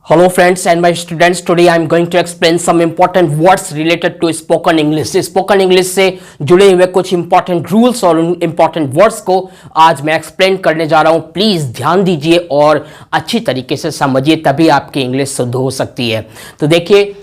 Hello friends and my students, today I am going to explain some important words related to spoken English. Spoken English से जुड़े हुए कुछ important rules और important words को आज मैं explain करने जा रहा हूँ. प्लीज़ ध्यान दीजिए और अच्छी तरीके से समझिए, तभी आपकी इंग्लिश शुद्ध हो सकती है. तो देखिए,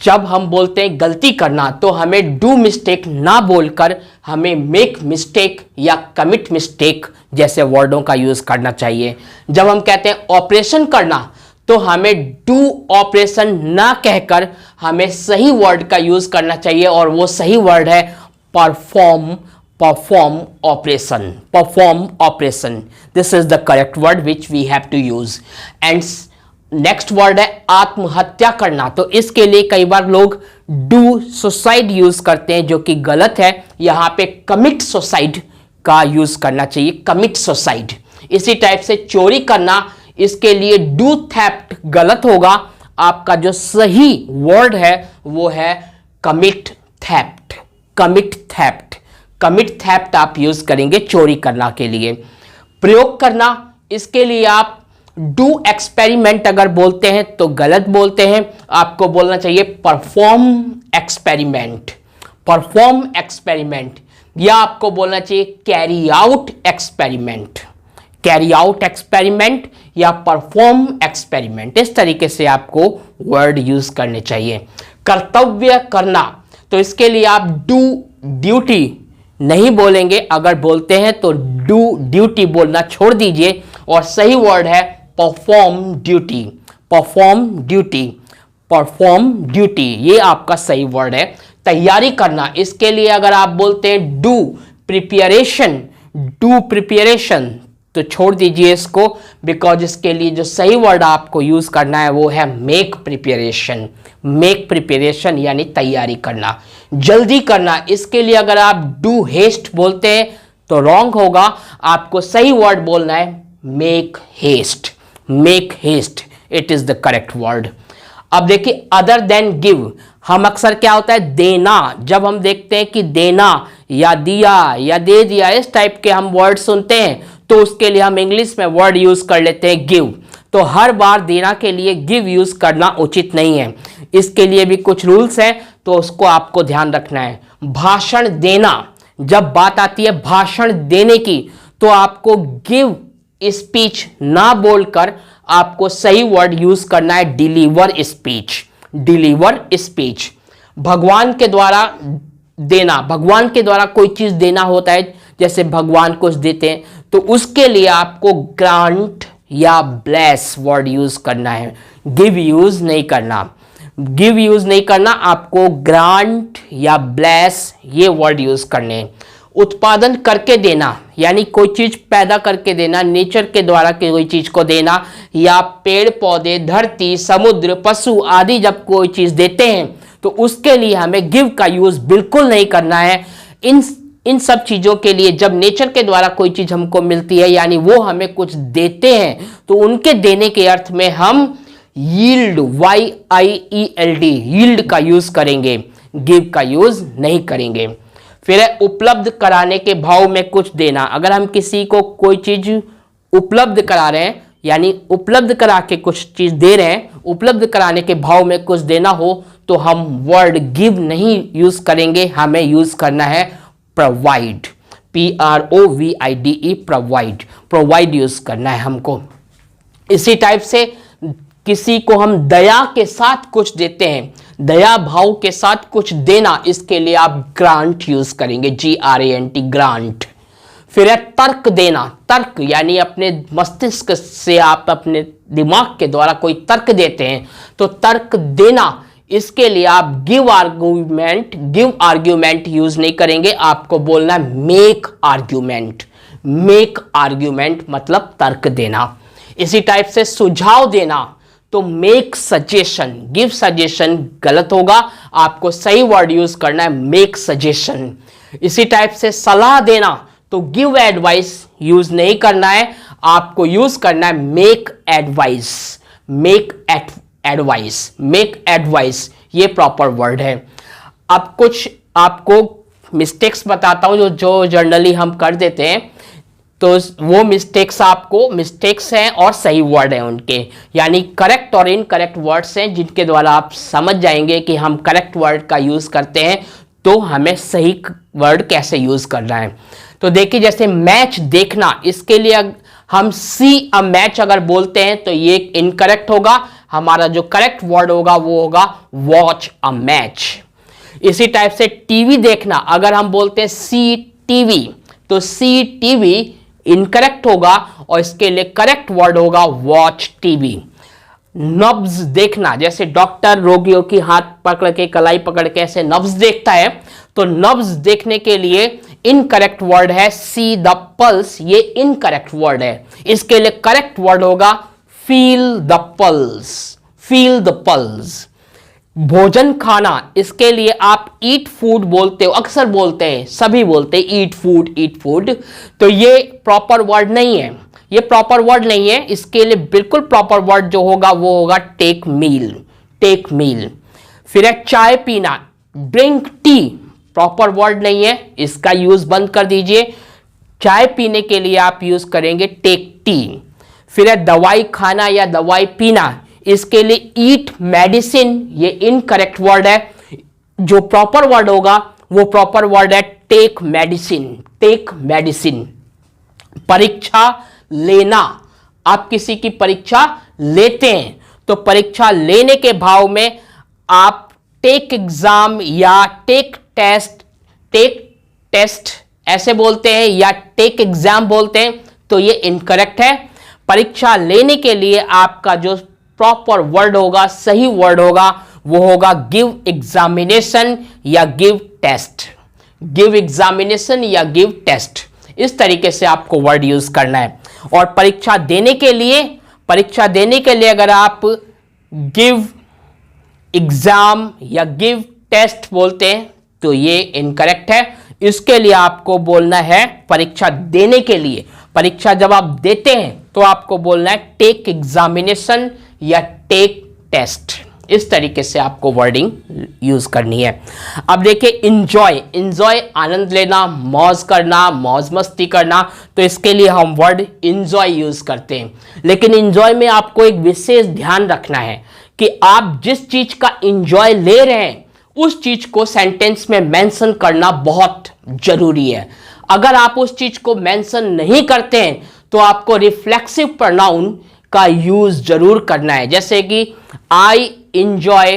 जब हम बोलते हैं गलती करना तो हमें डू मिस्टेक ना बोलकर हमें मेक मिस्टेक या कमिट मिस्टेक जैसे वर्डों का यूज़ करना चाहिए. जब हम कहते हैं ऑपरेशन करना तो हमें डू ऑपरेशन ना कहकर हमें सही वर्ड का यूज करना चाहिए, और वो सही वर्ड है perform. Perform operation. Perform operation, this is the correct word which we have to use. And next word है आत्महत्या करना. तो इसके लिए कई बार लोग डू सुसाइड यूज करते हैं, जो कि गलत है. यहां पे कमिट सुसाइड का यूज करना चाहिए, कमिट सुसाइड. इसी टाइप से चोरी करना, इसके लिए डू थेफ्ट गलत होगा. आपका जो सही वर्ड है वो है commit theft. Commit theft. Commit theft आप यूज करेंगे चोरी करना के लिए. प्रयोग करना, इसके लिए आप डू एक्सपेरिमेंट अगर बोलते हैं तो गलत बोलते हैं. आपको बोलना चाहिए परफॉर्म एक्सपेरिमेंट. परफॉर्म एक्सपेरिमेंट, या आपको बोलना चाहिए carry out experiment. Carry out experiment या परफॉर्म एक्सपेरिमेंट, इस तरीके से आपको वर्ड यूज करने चाहिए. कर्तव्य करना, तो इसके लिए आप डू ड्यूटी नहीं बोलेंगे. अगर बोलते हैं तो डू ड्यूटी बोलना छोड़ दीजिए, और सही वर्ड है perform duty. Perform duty. Perform duty, ये आपका सही वर्ड है. तैयारी करना, इसके लिए अगर आप बोलते हैं डू प्रिपरेशन, डू प्रिपरेशन, तो छोड़ दीजिए इसको, बिकॉज इसके लिए जो सही वर्ड आपको यूज करना है वो है मेक प्रिपरेशन. मेक प्रिपरेशन यानी तैयारी करना. जल्दी करना, इसके लिए अगर आप डू हेस्ट बोलते हैं तो रॉन्ग होगा. आपको सही वर्ड बोलना है make haste. Make haste, it is the correct word. अब देखिए, अदर देन गिव, हम अक्सर क्या होता है देना, जब हम देखते हैं कि देना या दिया या दे दिया, इस टाइप के हम वर्ड सुनते हैं, तो उसके लिए हम इंग्लिश में वर्ड यूज कर लेते हैं गिव. तो हर बार देना के लिए गिव यूज करना उचित नहीं है. इसके लिए भी कुछ रूल्स हैं, तो उसको आपको ध्यान रखना है. भाषण देना, जब बात आती है भाषण देने की, तो आपको गिव स्पीच ना बोलकर आपको सही वर्ड यूज करना है डिलीवर स्पीच. Deliver speech. भगवान के द्वारा देना, भगवान के द्वारा कोई चीज देना होता है, जैसे भगवान कुछ देते हैं, तो उसके लिए आपको ग्रांट या ब्लेस वर्ड यूज करना है. गिव यूज नहीं करना. गिव यूज नहीं करना, आपको ग्रांट या ब्लेस ये वर्ड यूज करने हैं. उत्पादन करके देना, यानी कोई चीज पैदा करके देना, नेचर के द्वारा कोई चीज को देना, या पेड़ पौधे, धरती, समुद्र, पशु आदि जब कोई चीज देते हैं तो उसके लिए हमें गिव का यूज बिल्कुल नहीं करना है. इन सब चीजों के लिए जब नेचर के द्वारा कोई चीज हमको मिलती है, यानी वो हमें कुछ देते हैं, तो उनके देने के अर्थ में हम यील्ड, YIELD, यील्ड का यूज करेंगे, गिव का यूज नहीं करेंगे. फिर है उपलब्ध कराने के भाव में कुछ देना. अगर हम किसी को कोई चीज उपलब्ध करा रहे हैं, यानी उपलब्ध करा के कुछ चीज दे रहे हैं, उपलब्ध कराने के भाव में कुछ देना हो, तो हम वर्ड गिव नहीं यूज करेंगे, हमें यूज करना है provide. PROVIDE, provide. Provide use करना है हमको. इसी टाइप से किसी को हम दया के साथ कुछ देते हैं, दया भाव के साथ कुछ देना, इसके लिए आप ग्रांट यूज करेंगे, GRANT, ग्रांट. फिर है तर्क देना. तर्क यानी अपने मस्तिष्क से आप अपने दिमाग के द्वारा कोई तर्क देते हैं, तो तर्क देना, इसके लिए आप गिव आर्ग्यूमेंट यूज नहीं करेंगे. आपको बोलना है मेक आर्ग्यूमेंट. मेक आर्ग्यूमेंट मतलब तर्क देना. इसी टाइप से सुझाव देना, तो मेक सजेशन. गिव सजेशन गलत होगा, आपको सही वर्ड यूज करना है मेक सजेशन. इसी टाइप से सलाह देना, तो गिव एडवाइस यूज नहीं करना है, आपको यूज करना है make advice. Make advice. Make advice, ये प्रॉपर वर्ड है. अब कुछ आपको मिस्टेक्स बताता हूं जो जनरली हम कर देते हैं. तो वो मिस्टेक्स हैं और सही वर्ड हैं उनके, यानी करेक्ट और इनकरेक्ट वर्ड्स हैं जिनके द्वारा आप समझ जाएंगे कि हम करेक्ट वर्ड का यूज करते हैं तो हमें सही वर्ड कैसे यूज करना है। तो देखिए जैसे मैच देखना, इसके लिए हम सी अ मैच अगर बोलते हैं तो ये इनकरेक्ट होगा, हमारा जो करेक्ट वर्ड होगा वो होगा वॉच अ मैच। इसी टाइप से टीवी देखना, अगर हम बोलते हैं सी टीवी तो सी टीवी इनकरेक्ट होगा और इसके लिए करेक्ट वर्ड होगा वॉच टीवी। नब्ज देखना, जैसे डॉक्टर रोगियों की हाथ पकड़ के कलाई पकड़ के ऐसे नब्ज देखता है, तो नब्ज देखने के लिए इनकरेक्ट वर्ड है सी द पल्स, ये इनकरेक्ट वर्ड है। इसके लिए करेक्ट वर्ड होगा feel the pulse, feel the pulse. भोजन खाना, इसके लिए आप ईट फूड बोलते हो, अक्सर बोलते हैं, सभी बोलते हैं ईट फूड, तो ये प्रॉपर वर्ड नहीं है, ये प्रॉपर वर्ड नहीं है। इसके लिए बिल्कुल प्रॉपर वर्ड जो होगा वो होगा टेक मील, टेक मील। फिर है चाय पीना, ड्रिंक टी, प्रॉपर वर्ड नहीं है, इसका यूज बंद कर दीजिए। चाय पीने के लिए आप यूज करेंगे टेक टी। फिर है दवाई खाना या दवाई पीना, इसके लिए ईट मेडिसिन, ये इनकरेक्ट वर्ड है। जो प्रॉपर वर्ड होगा वो प्रॉपर वर्ड है टेक मेडिसिन, टेक मेडिसिन। परीक्षा लेना, आप किसी की परीक्षा लेते हैं तो परीक्षा लेने के भाव में आप टेक एग्जाम या टेक टेस्ट ऐसे बोलते हैं या टेक एग्जाम बोलते हैं, तो ये इनकरेक्ट है। परीक्षा लेने के लिए आपका जो प्रॉपर वर्ड होगा, सही वर्ड होगा, वो होगा गिव एग्जामिनेशन या गिव टेस्ट, गिव एग्जामिनेशन या गिव टेस्ट। इस तरीके से आपको वर्ड यूज करना है। और परीक्षा देने के लिए अगर आप गिव एग्जाम या गिव टेस्ट बोलते हैं तो ये इनकरेक्ट है। इसके लिए आपको बोलना है परीक्षा देने के लिए, परीक्षा जब आप देते हैं तो आपको बोलना है टेक एग्जामिनेशन या टेक टेस्ट। इस तरीके से आपको वर्डिंग यूज करनी है। अब देखिए इंजॉय आनंद लेना, मौज करना, मौज मस्ती करना, तो इसके लिए हम वर्ड इंजॉय यूज करते हैं। लेकिन इंजॉय में आपको एक विशेष ध्यान रखना है कि आप जिस चीज का इंजॉय ले रहे हैं उस चीज को सेंटेंस में मेंशन करना बहुत जरूरी है। अगर आप उस चीज को मेंशन नहीं करते हैं तो आपको रिफ्लेक्सिव प्रोनाउन का यूज जरूर करना है। जैसे कि आई इंजॉय,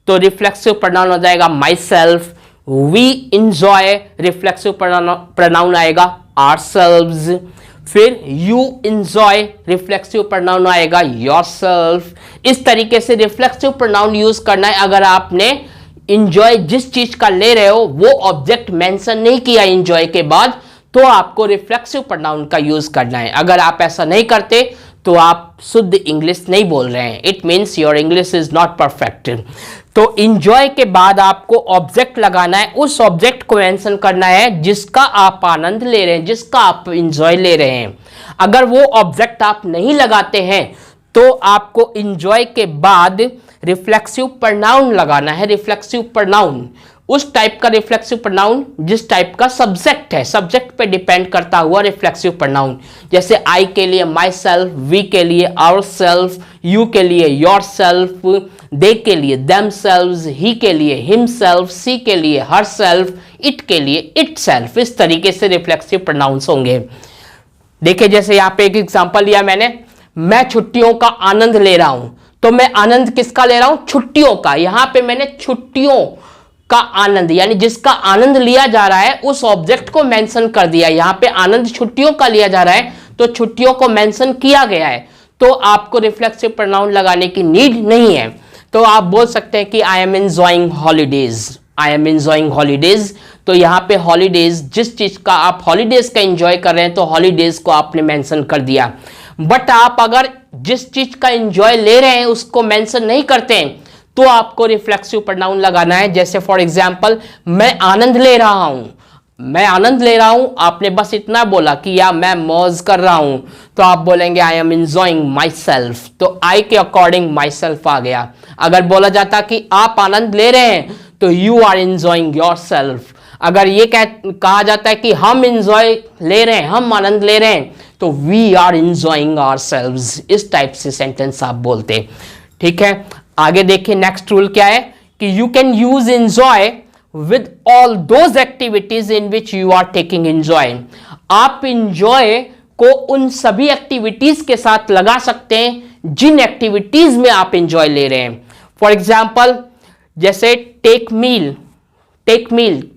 तो रिफ्लेक्सिव प्रोनाउन हो जाएगा myself. We enjoy, reflexive pronoun आएगा आवरसेल्व्स। फिर यू इंजॉय, रिफ्लेक्सिव प्रोनाउन आएगा योरसेल्फ। इस तरीके से रिफ्लेक्सिव प्रोनाउन यूज करना है। अगर आपने इंजॉय जिस चीज का ले रहे हो वो ऑब्जेक्ट मेंशन नहीं किया इंजॉय के बाद, तो आपको रिफ्लेक्सिव प्रोनाउन का यूज करना है। अगर आप ऐसा नहीं करते तो आप शुद्ध इंग्लिश नहीं बोल रहे हैं, it means your English is not perfect. तो इंजॉय के बाद आपको ऑब्जेक्ट लगाना है, उस ऑब्जेक्ट को मेंशन करना है जिसका आप आनंद ले रहे हैं, जिसका आप इंजॉय ले रहे हैं। अगर वो ऑब्जेक्ट आप नहीं लगाते हैं तो आपको इंजॉय के बाद रिफ्लेक्सिव प्रोनाउन लगाना है। रिफ्लेक्सिव प्रोनाउन उस टाइप का रिफ्लेक्सिव प्रोनाउन जिस टाइप का सब्जेक्ट है, सब्जेक्ट पे डिपेंड करता हुआ रिफ्लेक्सिव प्रोनाउन। जैसे आई के लिए माई सेल्फ, वी के लिए आवर सेल्फ, यू के लिए योर सेल्फ, दे के लिए देम सेल्व्स, ही के लिए हिम सेल्फ, सी के लिए हर सेल्फ, इट के लिए इट सेल्फ। इस तरीके से रिफ्लेक्सिव प्रोनाउंस होंगे। देखिए जैसे यहाँ पे एक एग्जांपल लिया मैंने, मैं छुट्टियों का आनंद ले रहा हूं, तो मैं आनंद किसका ले रहा हूं? छुट्टियों का। यहां पे मैंने छुट्टियों का आनंद, यानी जिसका आनंद लिया जा रहा है उस ऑब्जेक्ट को मेंशन कर दिया। यहां पे आनंद छुट्टियों का लिया जा रहा है तो छुट्टियों को मेंशन किया गया है, तो आपको रिफ्लेक्सिव प्रोनाउन लगाने की नीड नहीं है। तो आप बोल सकते हैं कि I am enjoying holidays, I am enjoying holidays. तो यहाँ पे हॉलीडेज, जिस चीज का आप हॉलीडेज का एंजॉय कर रहे हैं तो हॉलीडेज को आपने मेंशन कर दिया। बट आप अगर जिस चीज का एंजॉय ले रहे हैं उसको मेंशन नहीं करते हैं तो आपको रिफ्लेक्सिव प्रोनाउन लगाना है। जैसे फॉर एग्जांपल, मैं आनंद ले रहा हूं, मैं आनंद ले रहा हूं, आपने बस इतना बोला कि या मैं मौज कर रहा हूं, तो आप बोलेंगे I am enjoying my self. तो आई के अकॉर्डिंग माई सेल्फ आ गया। अगर बोला जाता कि आप आनंद ले रहे हैं तो you are enjoying yourself. अगर ये कहा जाता है कि हम इंजॉय ले रहे हैं, हम आनंद ले रहे हैं, तो वी आर इंजॉइंग आवरसेल्व्स, इस टाइप से सेंटेंस आप बोलते। ठीक है, आगे देखिए नेक्स्ट रूल क्या है कि you can use enjoy with all those activities in which you are taking enjoy. आप इंजॉय को उन सभी एक्टिविटीज के साथ लगा सकते हैं जिन एक्टिविटीज में आप इंजॉय ले रहे हैं। फॉर एग्जाम्पल जैसे टेक मील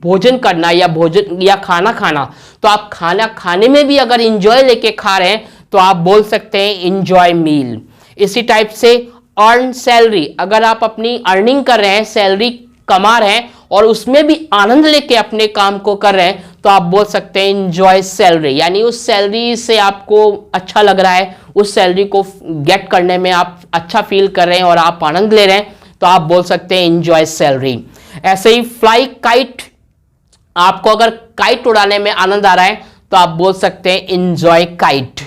भोजन करना या खाना खाना, तो आप खाना खाने में भी अगर इंजॉय लेके खा रहे हैं तो आप बोल सकते हैं इंजॉय मील। इसी टाइप से अर्न सैलरी, अगर आप अपनी अर्निंग कर रहे हैं, सैलरी कमा रहे हैं और उसमें भी आनंद लेके अपने काम को कर रहे हैं, तो आप बोल सकते हैं इंजॉय सैलरी। यानी उस सैलरी से आपको अच्छा लग रहा है, उस सैलरी को गेट करने में आप अच्छा फील कर रहे हैं और आप आनंद ले रहे हैं, तो आप बोल सकते हैं इंजॉय सैलरी। ऐसे ही फ्लाई काइट, आपको अगर काइट उड़ाने में आनंद आ रहा है तो आप बोल सकते हैं enjoy kite.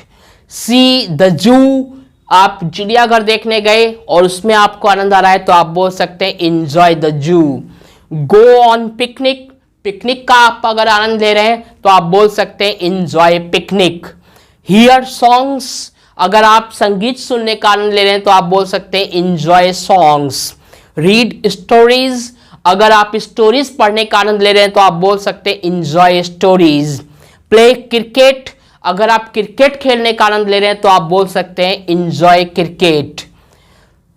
See the zoo, आप चिड़ियाघर देखने गए और उसमें आपको आनंद आ रहा है तो आप बोल सकते हैं enjoy the zoo. Go on picnic, picnic का आप अगर आनंद ले रहे हैं तो आप बोल सकते हैं इंजॉय पिकनिक। हियर सॉन्ग्स, अगर आप संगीत सुनने का आनंद ले रहे हैं तो आप बोल सकते हैं इंजॉय सॉन्ग्स। रीड स्टोरीज, अगर आप स्टोरीज पढ़ने का आनंद ले रहे हैं तो आप बोल सकते हैं इंजॉय स्टोरीज। प्ले क्रिकेट, अगर आप क्रिकेट खेलने का आनंद ले रहे हैं तो आप बोल सकते हैं इंजॉय क्रिकेट।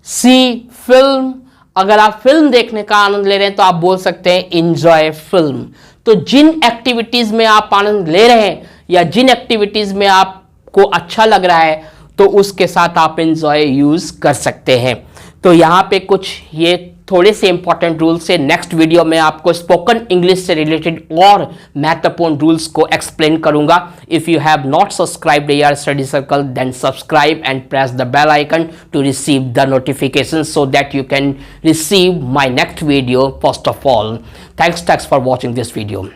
सी फिल्म, अगर आप फिल्म देखने का आनंद ले रहे हैं तो आप बोल सकते हैं इंजॉय फिल्म। तो जिन एक्टिविटीज में आप आनंद ले रहे हैं या जिन एक्टिविटीज में आपको अच्छा लग रहा है तो उसके साथ आप इंजॉय यूज कर सकते हैं। तो यहाँ पे कुछ ये थोड़े से इंपॉर्टेंट रूल्स से नेक्स्ट वीडियो में आपको स्पोकन इंग्लिश से रिलेटेड और महत्वपूर्ण रूल्स को एक्सप्लेन करूंगा। If you have not subscribed AR study circle then subscribe and press the bell icon to receive the notification so that you can receive my next video first of all. Thanks for watching this video.